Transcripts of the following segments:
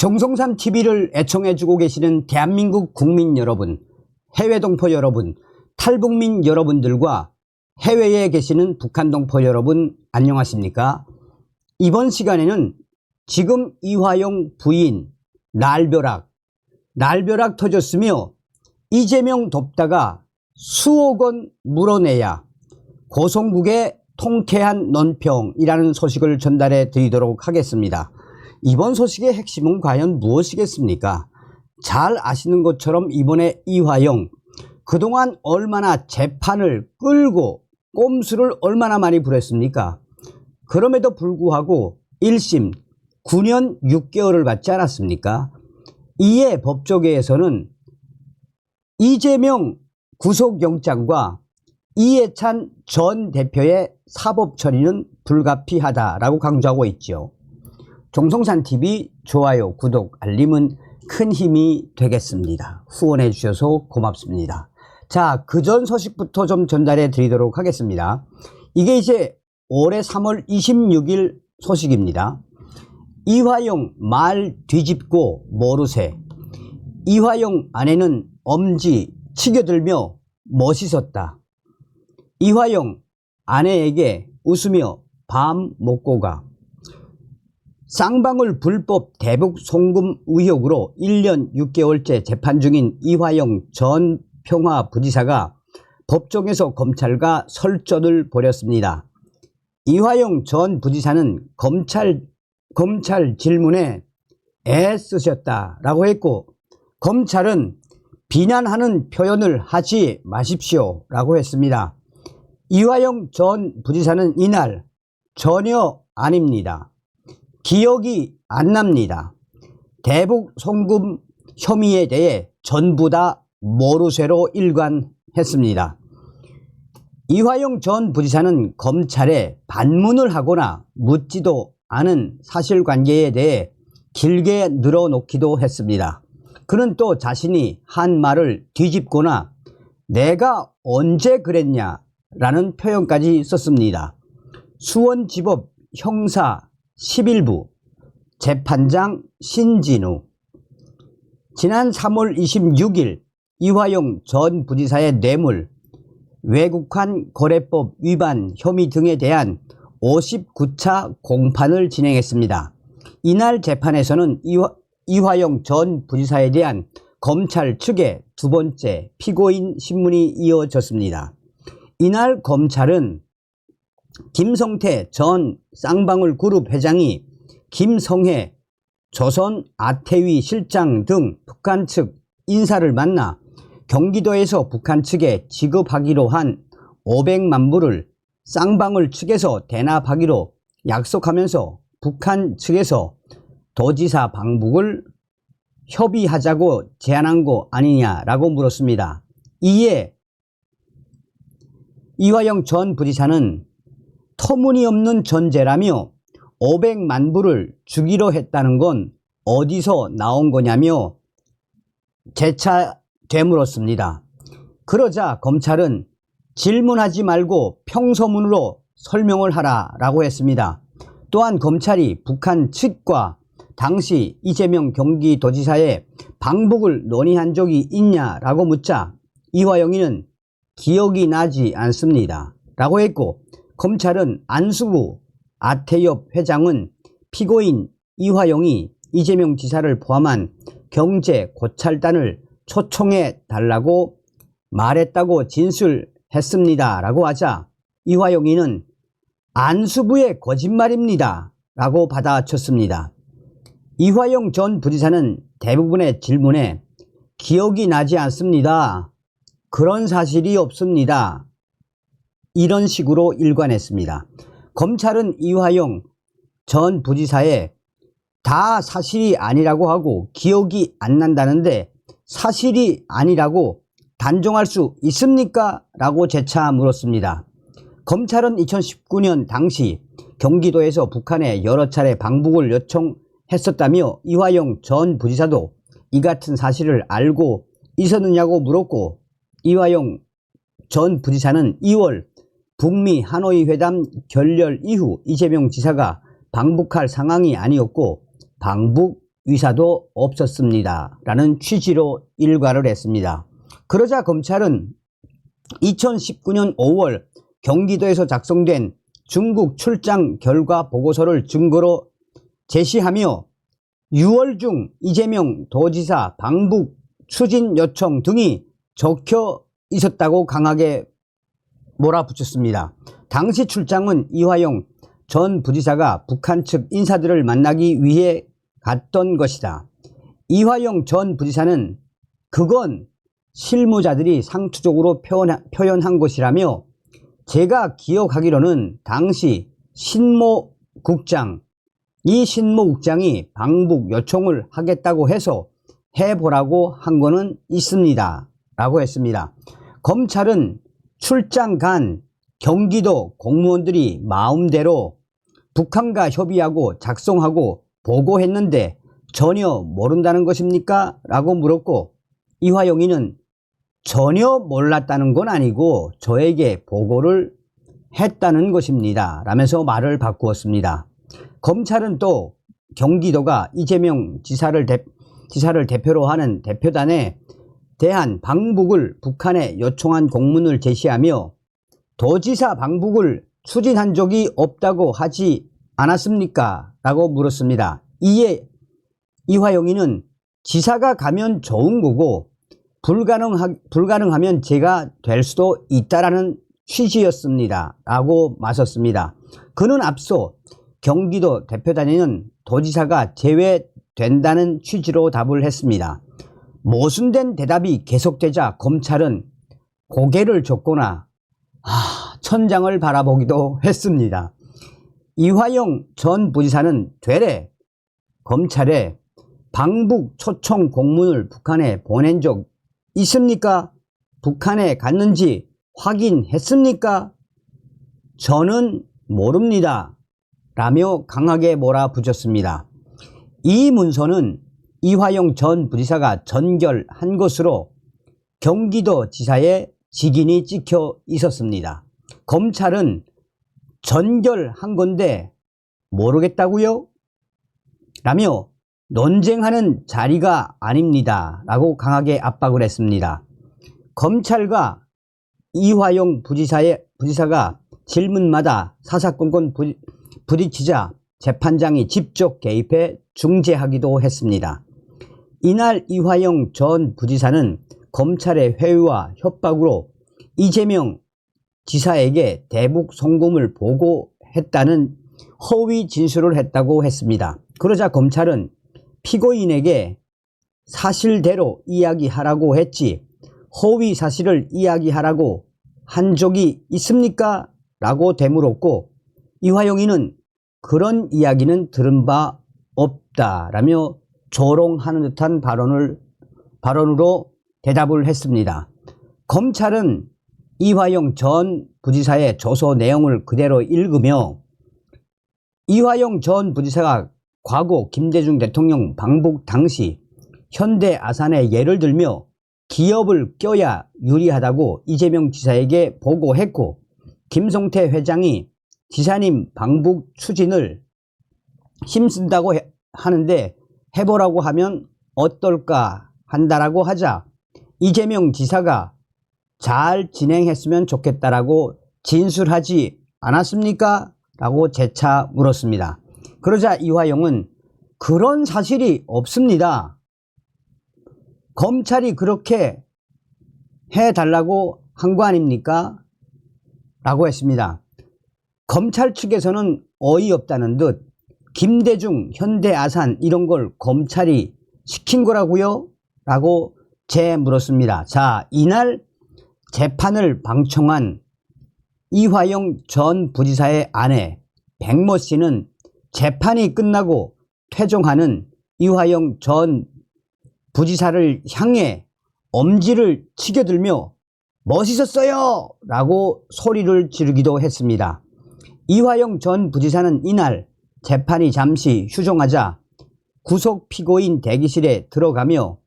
정성산 TV를 애청해주고 계시는 대한민국 국민 여러분, 해외 동포 여러분, 탈북민 여러분들과 해외에 계시는 북한 동포 여러분 안녕하십니까? 이번 시간에는 지금 이화영 부인 날벼락 터졌으며 이재명 돕다가 수억 원 물어내야 고성국의 통쾌한 논평이라는 소식을 전달해 드리도록 하겠습니다. 이번 소식의 핵심은 과연 무엇이겠습니까? 잘 아시는 것처럼 이번에 이화영 그동안 얼마나 재판을 끌고 꼼수를 얼마나 많이 부렸습니까? 그럼에도 불구하고 1심 9년 6개월을 받지 않았습니까? 이에 법조계에서는 이재명 구속영장과 이해찬 전 대표의 사법 처리는 불가피하다라고 강조하고 있죠. 정성산TV 좋아요, 구독, 알림은 큰 힘이 되겠습니다. 후원해 주셔서 고맙습니다. 자, 그전 소식부터 좀 전달해 드리도록 하겠습니다. 이게 이제 올해 3월 26일 소식입니다. 이화영 말 뒤집고 모르쇠. 이화영 아내는 엄지 치겨들며 멋있었다. 이화영 아내에게 웃으며 밤 먹고 가. 쌍방울 불법 대북 송금 의혹으로 1년 6개월째 재판 중인 이화영 전 평화부지사가 법정에서 검찰과 설전을 벌였습니다. 이화영 전 부지사는 검찰 질문에 애쓰셨다라고 했고, 검찰은 비난하는 표현을 하지 마십시오 라고 했습니다. 이화영 전 부지사는 이날 전혀 아닙니다. 기억이 안 납니다. 대북 송금 혐의에 대해 전부 다 모르쇠로 일관했습니다. 이화영 전 부지사는 검찰에 반문을 하거나 묻지도 않은 사실관계에 대해 길게 늘어놓기도 했습니다. 그는 또 자신이 한 말을 뒤집거나 내가 언제 그랬냐라는 표현까지 썼습니다. 수원지법 형사 11부 재판장 신진우. 지난 3월 26일 이화영 전 부지사의 뇌물, 외국환 거래법 위반 혐의 등에 대한 59차 공판을 진행했습니다. 이날 재판에서는 이화영 전 부지사에 대한 검찰 측의 두 번째 피고인 신문이 이어졌습니다. 이날 검찰은 김성태 전 쌍방울 그룹 회장이 김성해 조선 아태위 실장 등 북한 측 인사를 만나 경기도에서 북한 측에 지급하기로 한 500만 불을 쌍방울 측에서 대납하기로 약속하면서 북한 측에서 도지사 방북을 협의하자고 제안한 거 아니냐라고 물었습니다. 이에 이화영 전 부지사는 터무니없는 전제라며 500만 불을 주기로 했다는 건 어디서 나온 거냐며 재차 되물었습니다. 그러자 검찰은 질문하지 말고 평서문으로 설명을 하라라고 했습니다. 또한 검찰이 북한 측과 당시 이재명 경기도지사의 방북을 논의한 적이 있냐라고 묻자 이화영이는 기억이 나지 않습니다 라고 했고, 검찰은 안수부 아태협 회장은 피고인 이화영이 이재명 지사를 포함한 경제 고찰단을 초청해 달라고 말했다고 진술했습니다 라고 하자 이화영이는 안수부의 거짓말입니다 라고 받아쳤습니다. 이화영 전 부지사는 대부분의 질문에 기억이 나지 않습니다, 그런 사실이 없습니다, 이런 식으로 일관했습니다. 검찰은 이화영 전 부지사의 다 사실이 아니라고 하고 기억이 안 난다는데 사실이 아니라고 단정할 수 있습니까? 라고 재차 물었습니다. 검찰은 2019년 당시 경기도에서 북한에 여러 차례 방북을 요청했었다며 이화영 전 부지사도 이 같은 사실을 알고 있었느냐고 물었고, 이화영 전 부지사는 2월 북미 하노이 회담 결렬 이후 이재명 지사가 방북할 상황이 아니었고 방북 의사도 없었습니다. 라는 취지로 일괄을 했습니다. 그러자 검찰은 2019년 5월 경기도에서 작성된 중국 출장 결과 보고서를 증거로 제시하며 6월 중 이재명 도지사 방북 추진 요청 등이 적혀 있었다고 강하게 몰아붙였습니다. 당시 출장은 이화영 전 부지사가 북한 측 인사들을 만나기 위해 갔던 것이다. 이화영 전 부지사는 그건 실무자들이 상투적으로 표현한 것이라며 제가 기억하기로는 당시 이 신모국장이 방북 요청을 하겠다고 해서 해보라고 한 거는 있습니다. 라고 했습니다. 검찰은 출장 간 경기도 공무원들이 마음대로 북한과 협의하고 작성하고 보고했는데 전혀 모른다는 것입니까? 라고 물었고 이화영이는 전혀 몰랐다는 건 아니고 저에게 보고를 했다는 것입니다. 라면서 말을 바꾸었습니다. 검찰은 또 경기도가 이재명 지사를 대표로 하는 대표단에 대한 방북을 북한에 요청한 공문을 제시하며 도지사 방북을 추진한 적이 없다고 하지 않았습니까? 라고 물었습니다. 이에 이화영이는 지사가 가면 좋은 거고 불가능하면 제가 될 수도 있다라는 취지였습니다. 라고 맞섰습니다. 그는 앞서 경기도 대표단에는 도지사가 제외된다는 취지로 답을 했습니다. 모순된 대답이 계속되자 검찰은 고개를 젓거나 천장을 바라보기도 했습니다. 이화영 전 부지사는 되레 검찰에 방북 초청 공문을 북한에 보낸 적 있습니까? 북한에 갔는지 확인했습니까? 저는 모릅니다. 라며 강하게 몰아붙였습니다. 이 문서는 이화영 전 부지사가 전결한 것으로 경기도 지사의 직인이 찍혀 있었습니다. 검찰은 전결한 건데 모르겠다고요? 라며 논쟁하는 자리가 아닙니다. 라고 강하게 압박을 했습니다. 검찰과 이화영 부지사가 질문마다 사사건건 부딪히자 재판장이 직접 개입해 중재하기도 했습니다. 이날 이화영 전 부지사는 검찰의 회유와 협박으로 이재명 지사에게 대북 송금을 보고했다는 허위 진술을 했다고 했습니다. 그러자 검찰은 피고인에게 사실대로 이야기하라고 했지 허위 사실을 이야기하라고 한 적이 있습니까? 라고 되물었고 이화영이는 그런 이야기는 들은 바 없다라며 조롱하는 듯한 발언으로 대답을 했습니다. 검찰은 이화영 전 부지사의 조서 내용을 그대로 읽으며 이화영 전 부지사가 과거 김대중 대통령 방북 당시 현대 아산의 예를 들며 기업을 껴야 유리하다고 이재명 지사에게 보고했고 김성태 회장이 지사님 방북 추진을 힘쓴다고 하는데 해보라고 하면 어떨까 한다라고 하자 이재명 지사가 잘 진행했으면 좋겠다라고 진술하지 않았습니까? 라고 재차 물었습니다. 그러자 이화영은 그런 사실이 없습니다. 검찰이 그렇게 해달라고 한 거 아닙니까? 라고 했습니다. 검찰 측에서는 어이없다는 듯 김대중, 현대아산 이런 걸 검찰이 시킨 거라고요? 라고 재물었습니다. 자, 이날 재판을 방청한 이화영 전 부지사의 아내 백모 씨는 재판이 끝나고 퇴정하는 이화영 전 부지사를 향해 엄지를 치켜들며 멋있었어요! 라고 소리를 지르기도 했습니다. 이화영 전 부지사는 이날 재판이 잠시 휴정하자 구속 피고인 대기실에 들어가며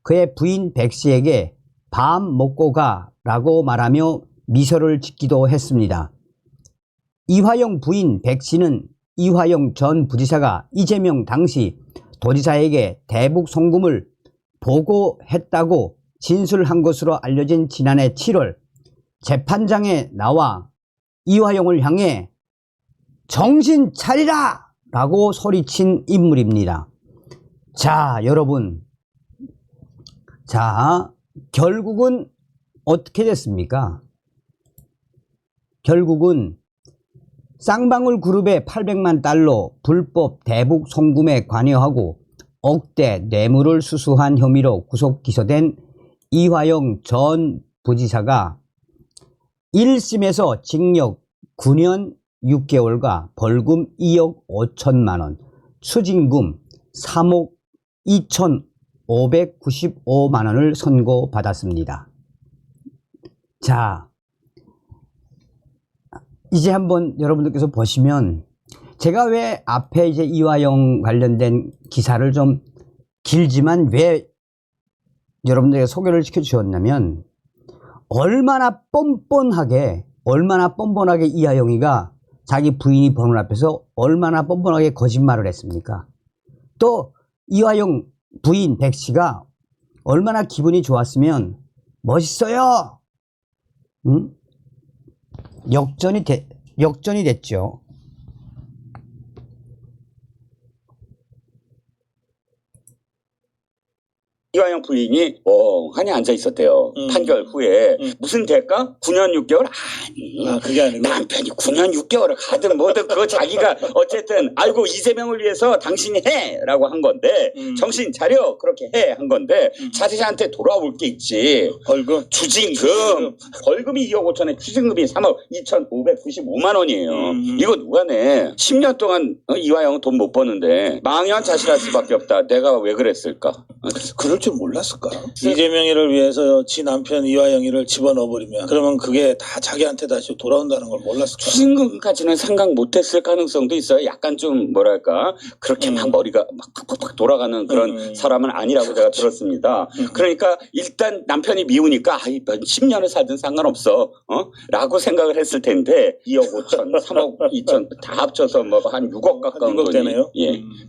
그의 부인 백 씨에게 밥 먹고 가 라고 말하며 미소를 짓기도 했습니다. 이화영 부인 백 씨는 이화영 전 부지사가 이재명 당시 도지사에게 대북 송금을 보고했다고 진술한 것으로 알려진 지난해 7월 재판장에 나와 이화영을 향해 정신 차리라! 라고 소리친 인물입니다. 자, 여러분. 자, 결국은 어떻게 됐습니까? 결국은 쌍방울 그룹의 800만 달러 불법 대북 송금에 관여하고 억대 뇌물을 수수한 혐의로 구속 기소된 이화영 전 부지사가 1심에서 징역 9년 6개월과 벌금 2억 5천만 원, 추징금 3억 2,595만 원을 선고받았습니다. 자, 이제 한번 여러분들께서 보시면 제가 왜 앞에 이제 이화영 관련된 기사를 좀 길지만 왜 여러분들에게 소개를 시켜주셨냐면 얼마나 뻔뻔하게 이화영이가 자기 부인이 보는 앞에서 얼마나 뻔뻔하게 거짓말을 했습니까? 또 이화영 부인 백씨가 얼마나 기분이 좋았으면 멋있어요. 응? 역전이 됐죠. 이화영 부인이 멍하니 앉아 있었대요. 판결 후에 무슨 대가? 9년 6개월? 아니, 그게 아니고 남편이 9년 6개월을 가든 뭐든 그거 자기가 어쨌든 알고 이재명을 위해서 당신이 해! 라고 한 건데 정신 차려! 그렇게 해! 한 건데 자기한테 돌아올 게 있지. 벌금, 추징금. 벌금이 2억 5천에 추징금이 3억 2,595만 원이에요. 이거 누가 내? 10년 동안 이화영은 돈 못 버는데 망연 자실할 수밖에 없다. 내가 왜 그랬을까? 그럴 줄 몰랐을까? 이재명이를 위해서 지 남편 이화영이를 집어넣어버리면 그러면 그게 다 자기한테 다시 돌아온다는 걸 몰랐을까? 추징금까지는 생각 못했을 가능성도 있어요. 약간 좀 뭐랄까 그렇게 막 머리가 막 팍팍팍 돌아가는 그런 사람은 아니라고 제가 들었습니다. 그러니까 일단 남편이 미우니까 10년을 살든 상관없어 라고 생각을 했을 텐데 2억 5천 3억 2천 다 합쳐서 뭐 한 6억 가까운 6억 돈이 되네요.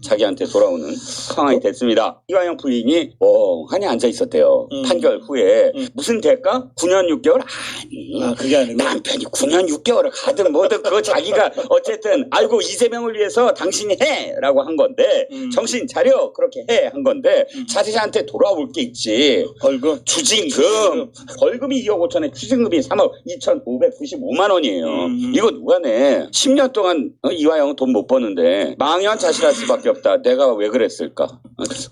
자기한테 돌아오는 상황이 됐습니다. 이화영 부인이 멍하니 앉아 있었대요. 판결 후에 무슨 대가? 9년 6개월? 아니, 그게 아니고 남편이 9년 6개월을 가든 뭐든 그거 자기가 어쨌든 알고 이재명을 위해서 당신이 해! 라고 한 건데 정신 차려! 그렇게 해! 한 건데 자기한테 돌아올 게 있지. 벌금, 추징금. 벌금이 2억 5천에 추징금이 3억 2,595만 원이에요. 이거 누가 내? 10년 동안 이화영은 돈 못 버는데 망연 자실할 수밖에 없다. 내가 왜 그랬을까?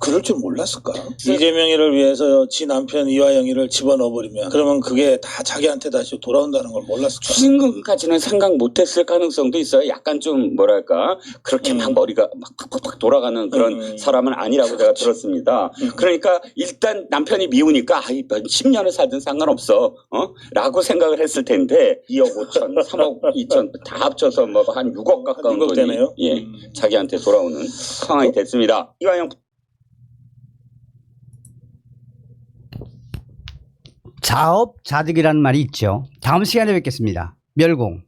그럴 줄 몰랐을까? 이재명이를 위해서 지 남편 이화영이를 집어넣어버리면 그러면 그게 다 자기한테 다시 돌아온다는 걸 몰랐을까? 추징금까지는 생각 못했을 가능성도 있어요. 약간 좀 뭐랄까 그렇게 막 머리가 막 팍팍팍 돌아가는 그런 사람은 아니라고 제가 들었습니다. 그러니까 일단 남편이 미우니까 10년을 살든 상관없어 라고 생각을 했을 텐데 2억 5천 3억 2천 다 합쳐서 뭐 한 6억 가까운 6억 돈이 되네요. 자기한테 돌아오는 상황이 됐습니다. 이화영 자업자득이라는 말이 있죠. 다음 시간에 뵙겠습니다. 멸공.